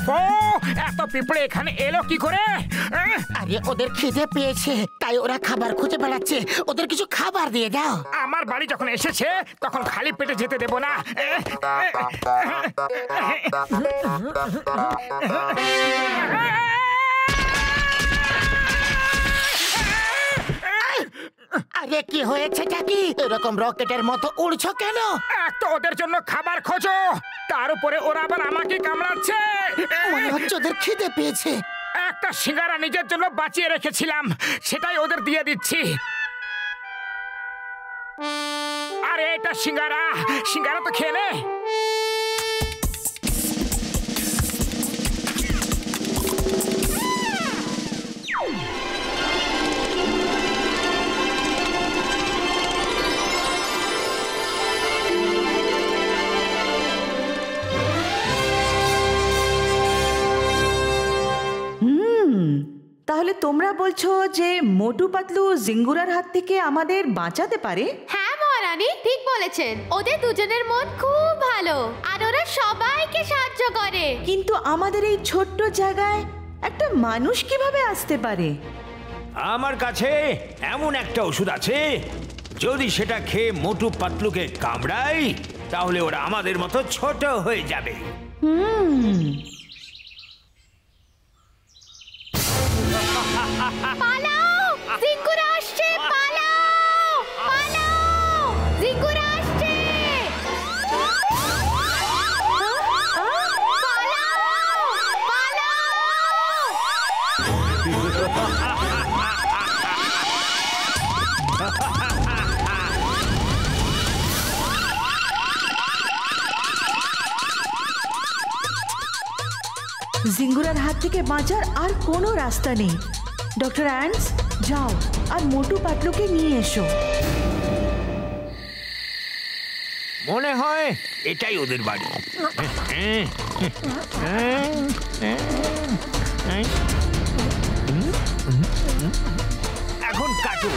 ওফো, এত পিঁপড়ে এখানে এলো কি করে? আরে ওদের খিদে পেয়েছে, তাই ওরা খাবার খুঁজে বেড়াচ্ছে। ওদের কিছু খাবার দিয়ে দাও। আমার বাড়ি যখন এসেছে তখন খালি পেটে যেতে দেব না। আরে কি হয়েছে কি? এরকম রকেটের মতো উড়ছো কেন? এক তো ওদের জন্য খাবার খোঁজো, তার উপরে ওরা আবার আমাকে কামড়াচ্ছে। মনে হচ্ছে ওদের খিদে পেয়েছে। একটা সিঙ্গারা নিজের জন্য বাঁচিয়ে রেখেছিলাম, সেটাই ওদের দিয়ে দিচ্ছি। আরে এটা সিঙ্গারা, সিঙ্গারা তো খেয়ে নে। তাহলে তোমরা বলছো যে মোটু পাতলু জিঙ্গুরার হাত থেকে আমাদের বাঁচাতে পারে? হ্যাঁ মহারানী, ঠিক বলেছেন। ওদের দুজনের মন খুব ভালো আর ওরা সবাইকে সাহায্য করে। কিন্তু আমাদের এই ছোট্ট জায়গায় একটা মানুষ কিভাবে আসতে পারে? আমার কাছে এমন একটা ওষুধ আছে, যদি সেটা খেয়ে মোটু পাতলুকে কামড়াই তাহলে ওরা আমাদের মতো ছোট হয়ে যাবে। পালাও, জিঙ্গুরা আসছে, পালাও, পালাও, জিঙ্গুরা আসছে। জিঙ্গুরার হাত থেকে বাঁচার আর কোনো রাস্তা নেই। ডক্টর অ্যান্ডস, যাও আর মোটু পাতলুকে নিয়ে এসো। মনে হয় এটাই ওদের বাড়ি। এখন কাটো।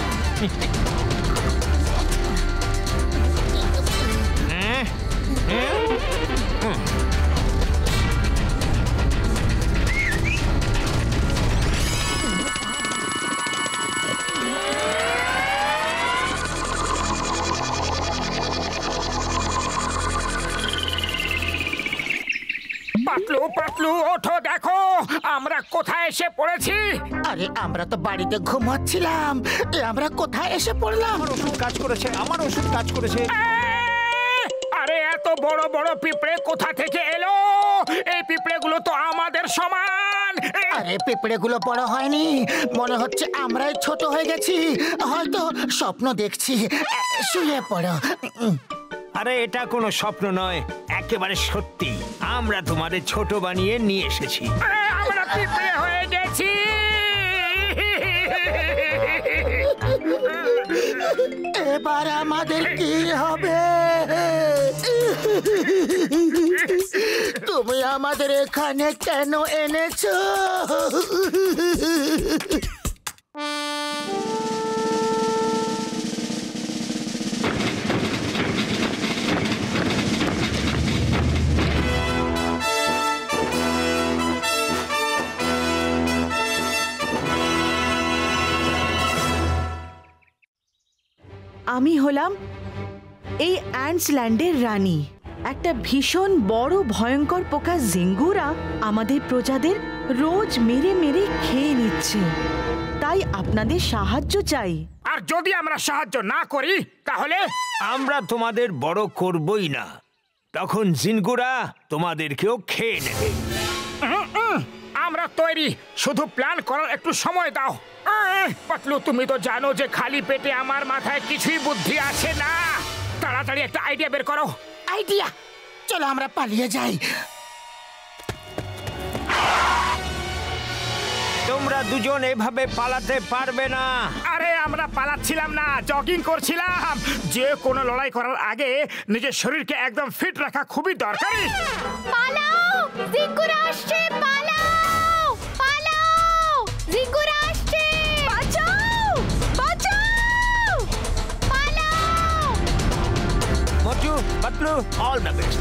পাতলু পাতলু ওঠো, দেখো আমরা কোথায় এসে পড়েছি। আরে আমরা তো বাড়িতে ঘুমাচ্ছিলাম, আমরা কোথায় এসে পড়লাম? আমার ওষুধ কাজ করেছে, আমার ওষুধ কাজ করেছে। আরে এত বড় বড় পিঁপড়ে কোথা থেকে এলো? এই পিঁপড়েগুলো তো আমাদের সমান। আরে পিঁপড়েগুলো বড় হয়নি, মনে হচ্ছে আমরাই ছোট হয়ে গেছি। হয়তো স্বপ্ন দেখছি। শুয়ে পড়ো। আরে এটা কোনো স্বপ্ন নয়, একেবারে সত্যি। আমরা তোমাদের ছোট বানিয়ে নিয়ে এসেছি। আমরা পিঁপড়ে হয়ে গেছি। এবার আমাদের কি হবে? তুমি আমাদের এখানে কেন এনেছো? আমি হলাম এই অ্যান্টস ল্যান্ডের রানী। একটা ভীষণ বড় ভয়ঙ্কর পোকা জিঙ্গুরা আমাদের প্রজাদের রোজ মেরে মেরে খেয়ে নিচ্ছে। তাই আপনাদের সাহায্য চাই। আর যদি আমরা সাহায্য না করি তাহলে? আমরা তোমাদের বড় করবই না, তখন জিঙ্গুরা তোমাদেরকেও খেয়ে নেবে। আমরা তৈরি, শুধু প্ল্যান করার একটু সময় দাও। পাতলু, তুমি তো জানো যে খালি পেটে আমার মাথায় কিছুই বুদ্ধি আসে না। তাড়াতাড়ি একটা আইডিয়া বের করো। আইডিয়া? চলো আমরা পালিয়ে যাই। তোমরা দুজন এভাবে পালাতে পারবে না। আরে আমরা পালাচ্ছিলাম না, জগিং করছিলাম। যে কোনো লড়াই করার আগে নিজের শরীরকে একদম ফিট রাখা খুবই দরকারি। পালাও, জিঙ্গুরা আসছে, পালাও, পালাও, জিঙ্গুরা আসছে, বাঁচাও, বাঁচাও, পালাও। Motu Patlu, all the best.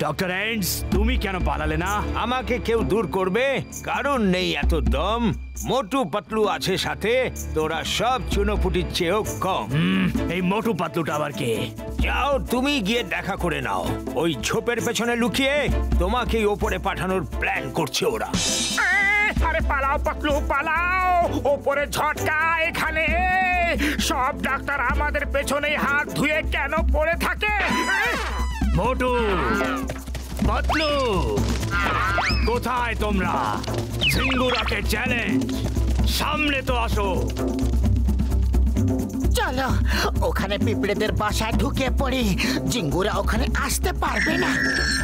Doctor এন্ডস, তুমি কেন পালালে না? আমাকে কেউ দূর করবে? কারণ নেই এত দম। মোটু পাতলু আছে সাথে, তোরা সব চুনোপুটির চেয়েও কম। এই মোটু পাতলুটা আবার কে? যাও, তুমি গিয়ে দেখা করে নাও। ওই ঝোপের পেছনে লুকিয়ে তোমাকেই ওপরে পাঠানোর প্ল্যান করছে ওরা। আরে পালাও পাতলু পালাও, ওপরে ঝটকা এখানে। সব ডাক্তার আমাদের পেছনেই হাত ধুয়ে কেন পড়ে থাকে? মোটু পাতলু, কোথায় তোমরা? ঝিঙ্গুরাকে চ্যালেঞ্জ, সামনে তো আসো। চলো ওখানে পিঁপড়েদের বাসায় ঢুকে পড়ি, জিঙ্গুরা ওখানে আসতে পারবে না।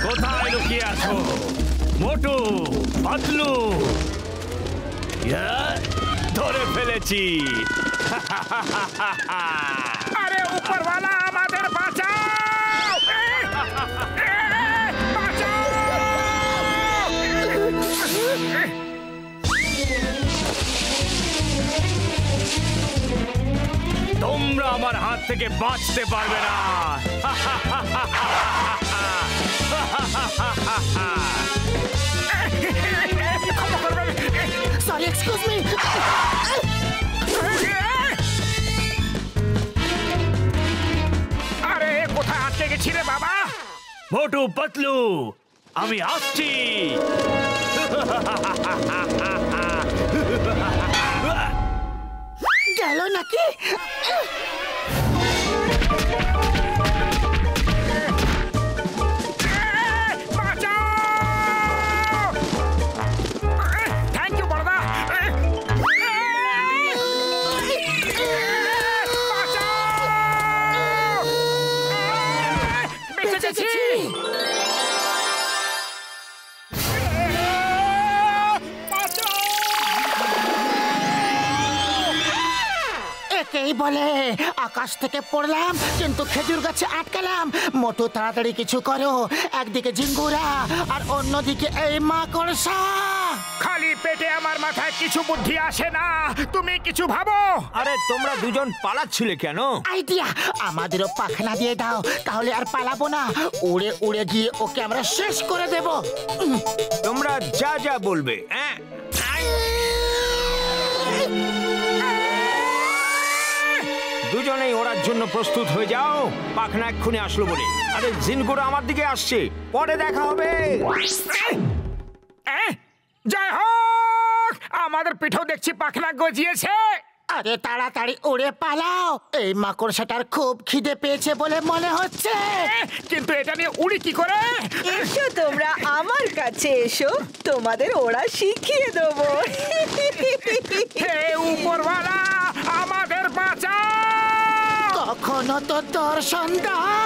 কোথায় লুকিয়ে আছো মোটু পাতলু? ধরে ফেলেছি। আরে উপরওয়ালা আমাদের বাঁচাও! বাঁচাও! তোমরা আমার হাত থেকে বাঁচতে পারবে না। ক্ষমা করবেন। Sorry, excuse me. আরে কোথায় আটকে গেছি রে বাবা? মোটু পাতলু, আমি আসছি। গেল নাকি? থ্যাংক ইউ বড়দা। বেঁচে গেছি। একেই বলে আকাশ থেকে পড়লাম কিন্তু খেজুর গাছে আটকালাম। মোটু তাড়াতাড়ি কিছু করো, একদিকে জিঙ্গুরা আর অন্যদিকে এই মাকড়সা। খালি পেটে আমার মাথায় কিছু বুদ্ধি আসে না, তুমি কিছু ভাবো। আরে তোমরা দুজন পালাচ্ছিলে কেন? আইডিয়া, আমাদেরও পাখনা দিয়ে দাও, তাহলে আর পালাবো না। উড়ে উড়ে গিয়ে ওকে আমরা শেষ করে দেব। তোমরা যা যা বলবে। দুজনেই ওড়ার জন্য প্রস্তুত হয়ে যাও। পাখনা এক্ষুনি আসলো বলে। আরে জিনগুলো আমার দিকে আসছে, পরে দেখা হবে। জয় হোক! আমাদের পিঠেও দেখছি পাখনা গজিয়েছে। আরে তাড়াতাড়ি উড়ে পালাও, এই মাকড়সাটার খুব খিদে পেয়েছে বলে মনে হচ্ছে। কিন্তু এটা নিয়ে উড়ি কি করে? এসো তোমরা আমার কাছে এসো, তোমাদের ওরা শিখিয়ে দেবো। হে উপরওয়ালা, আমাদের বাঁচাও! কখনো তো দর্শন দাও।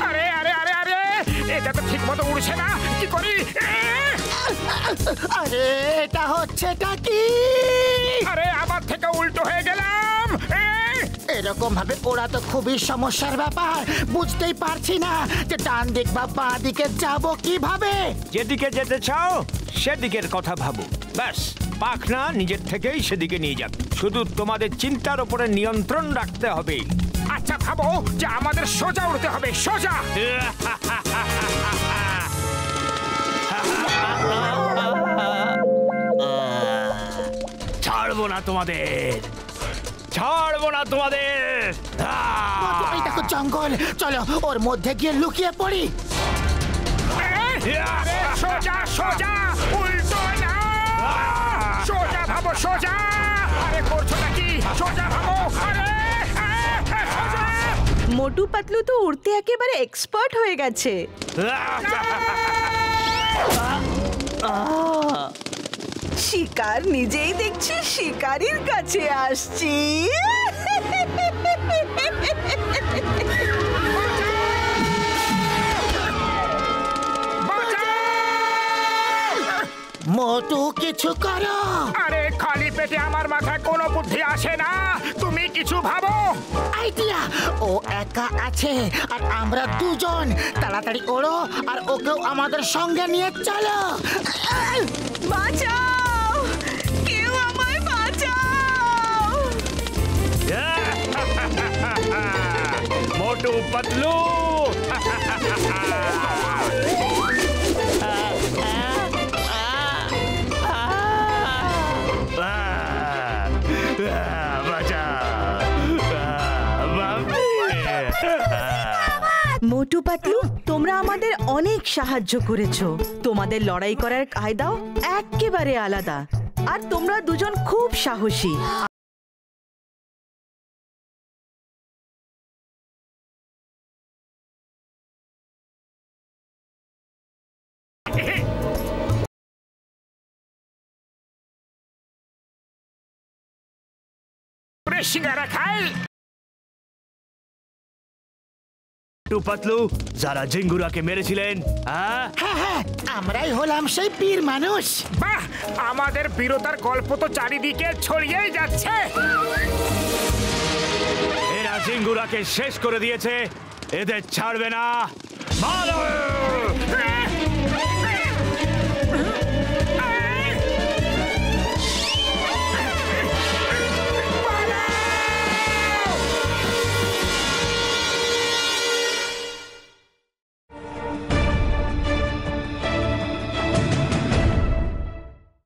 আরে আরে আরে আরে, এটা তো ঠিক মতো উড়ছে না, কি করি? আরে এটা হচ্ছেটা কি? আরে আবার থেকে উল্টো হয়ে গেলাম। এরকম ভাবে ওরা তো খুবই সমস্যার ব্যাপার। বুঝতেই পারছি না যে ডান দিক বা বাঁ দিকে যাবো কিভাবে। যেদিকে যেতে চাও সেদিকের কথা ভাবো। ব্যাস, পাখনা নিজের থেকেই সেদিকে নিয়ে যাবে। শুধু তোমাদের চিন্তার উপরে নিয়ন্ত্রণ রাখতে হবে। আচ্ছা ভাবো যে আমাদের সোজা উড়তে হবে, সোজা। ছাড়বো না তোমাদের, ছাড়বো না তোমাদের। এই দেখো জঙ্গল, চলো ওর মধ্যে গিয়ে লুকিয়ে পড়ি। আরে সোজা সোজা, উল্টো না। সোজা ভাবো, সোজা। আরে করছো নাকি? সোজা ভাবো। আরে সোজা। মোটু পাতলু তো উড়তে একেবারে এক্সপার্ট হয়ে গেছে। শিকার নিজেই দেখছি শিকারীর কাছে আসছি। মোটু কিছু করো। আরে খালি পেটে আমার মাথায় কোনো বুদ্ধি আসে না, তুমি কিছু ভাবো। আইডিয়া, ও একা আছে আর আমরা দুজন। তাড়াতাড়ি ওড়ো আর ওকেও আমাদের সঙ্গে নিয়ে চলো। বাঁচাও, কেউ আমায় বাঁচাও। মোটু পাতলু মোটু পাতলু, তোমরা আমাদের অনেক সাহায্য করেছো। তোমাদের লড়াই করার কায়দাও একেবারে আলাদা, আর তোমরা দুজন খুব সাহসী। সিঙ্গারা খাই। মোটু পাতলু, যারা জিঙ্গুরাকে মেরেছিলেন, হ্যাঁ হ্যাঁ, আমরাই হলাম সেই বীর মানুষ। বাহ, আমাদের বীরতার গল্প তো চারিদিকে ছড়িয়েই যাচ্ছে। এরা জিঙ্গুরাকে শেষ করে দিয়েছে, এদের ছাড়বে না। মারো!